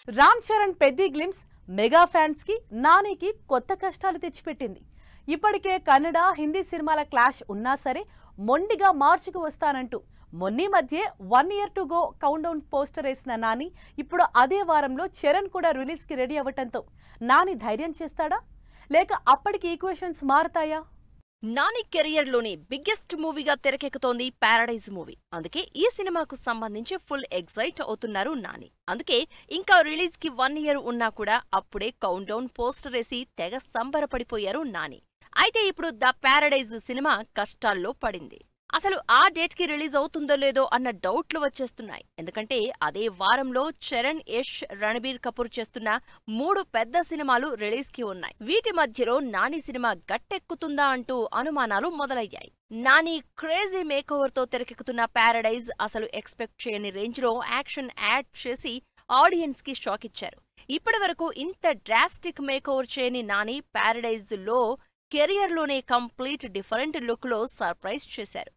Ram Charan Peddi glimpse mega fans కి నానికి కొత్త కష్టాలు తెచ్చిపెట్టింది. ఇప్పటికే కన్నడ హిందీ సినిమాల క్లాష్ ఉన్నా సరే మొండిగా మార్చికి వస్తానంటూ మొన్నీ మధ్య 1 year to go countdown poster వేసిన నాని ఇప్పుడు అదే వారంలో చరణ్ కూడా రిలీజ్ కి రెడీ అవ్వటంతో నాని ధైర్యం చేస్తాడా లేక అప్పటికి ఈక్వేషన్స్ మారతాయా? నాని కెరియర్ లోని బిగ్గెస్ట్ మూవీగా తెరకెక్కుతోంది పారడైజ్ మూవీ. అందుకే ఈ సినిమాకు సంబంధించి ఫుల్ ఎగ్జైట్ అవుతున్నారు నాని. అందుకే ఇంకా రిలీజ్ కి 1 year ఉన్నా కూడా అప్పుడే కౌంట్ డౌన్ పోస్టర్ వేసి తెగ సంబరపడిపోయారు నాని. అయితే ఇప్పుడు ద పారడైజ్ సినిమా కష్టాల్లో పడింది. అసలు ఆ డేట్ కి రిలీజ్ అవుతుందో లేదో అన్న డౌట్లు వచ్చేస్తున్నాయి. ఎందుకంటే అదే వారంలో చరణ్, యష్, రణబీర్ కపూర్ చేస్తున్న 3 పెద్ద సినిమాలు రిలీజ్ కి ఉన్నాయి. వీటి మధ్యలో నాని సినిమా గట్టెక్కుతుందా అంటూ అనుమానాలు మొదలయ్యాయి. నాని క్రేజీ మేకోవర్ తో తెరకెక్కుతున్న పారడైజ్ అసలు ఎక్స్పెక్ట్ చేయని రేంజ్ లో యాక్షన్ యాడ్ చేసి ఆడియన్స్ కి షాక్ ఇచ్చారు. ఇప్పటి వరకు ఇంత డ్రాస్టిక్ మేకోవర్ చేయని నాని పారడైజ్ లో కెరియర్ లోనే కంప్లీట్ డిఫరెంట్ లుక్ లో సర్ప్రైజ్ చేశారు.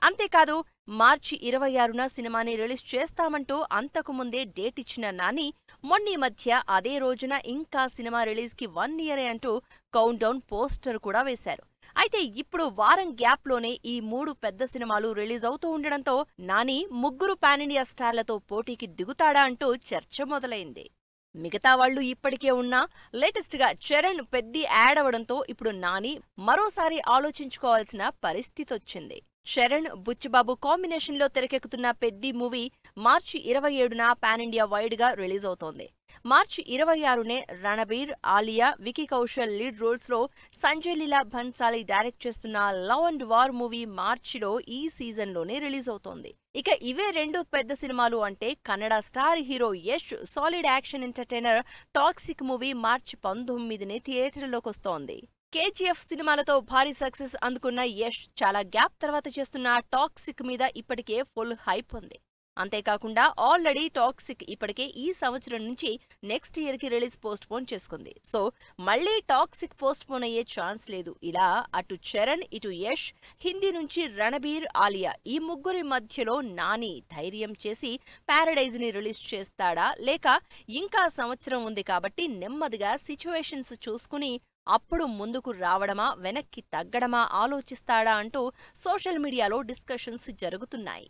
అంతేకాదు మార్చి 26న సినిమాని రిలీజ్ చేస్తామంటూ అంతకుముందే డేట్ ఇచ్చిన నాని మొన్నీ మధ్య అదే రోజున ఇంకా సినిమా రిలీజ్ కి 1 year అంటూ కౌంట్ డౌన్ పోస్టర్ కూడా వేశారు. అయితే ఇప్పుడు వారం గ్యాప్ లోనే ఈ 3 పెద్ద సినిమాలు రిలీజ్ అవుతూ ఉండడంతో నాని ముగ్గురు పాన్ ఇండియా స్టార్లతో పోటీకి దిగుతాడా అంటూ చర్చ మొదలైంది. మిగతా వాళ్లు ఇప్పటికే ఉన్నా లేటెస్ట్ గా చరణ్ పెద్ది యాడ్ అవడంతో ఇప్పుడు నాని మరోసారి ఆలోచించుకోవాల్సిన పరిస్థితొచ్చింది. చరణ్, బుచ్చిబాబు కాంబినేషన్ లో తెరకెక్కుతున్న పెద్ది మూవీ మార్చి 27న పాన్ ఇండియా వైడ్ గా రిలీజ్ అవుతోంది. మార్చి 26నే రణబీర్, ఆలియా, వికీ కౌశల్ లీడ్ రోల్స్ లో సంజయ్ లీలా భన్సాలి డైరెక్ట్ చేస్తున్న లవ్ అండ్ వార్ మూవీ మార్చిలో ఈ సీజన్ లోనే రిలీజ్ అవుతోంది. ఇక ఇవే 2 పెద్ద సినిమాలు అంటే Kannada star hero Yash solid action entertainer Toxic movie March 19నే థియేటర్లోకొస్తోంది. కేజీఎఫ్ సినిమాలతో భారీ సక్సెస్ అందుకున్న యష్ చాలా గ్యాప్ తర్వాత చేస్తున్న టాక్సిక్ మీద ఇప్పటికే ఫుల్ హైప్ ఉంది. అంతేకాకుండా ఆల్రెడీ టాక్సిక్ ఇప్పటికే ఈ సంవత్సరం నుంచి నెక్స్ట్ ఇయర్ కి రిలీజ్ పోస్ట్ పోన్ చేసుకుంది. సో మళ్లీ టాక్సిక్ పోస్ట్ పోన్ అయ్యే ఛాన్స్ లేదు. ఇలా అటు చరణ్, ఇటు యష్, హిందీ నుంచి రణబీర్, ఆలియా ఈ ముగ్గురి మధ్యలో నాని ధైర్యం చేసి పారడైజ్ ని రిలీజ్ చేస్తాడా లేక ఇంకా సంవత్సరం ఉంది కాబట్టి నెమ్మదిగా సిచ్యువేషన్స్ చూసుకుని అప్పుడు ముందుకు రావడమా వెనక్కి తగ్గడమా ఆలోచిస్తాడా అంటూ సోషల్ మీడియాలో డిస్కషన్స్ జరుగుతున్నాయి.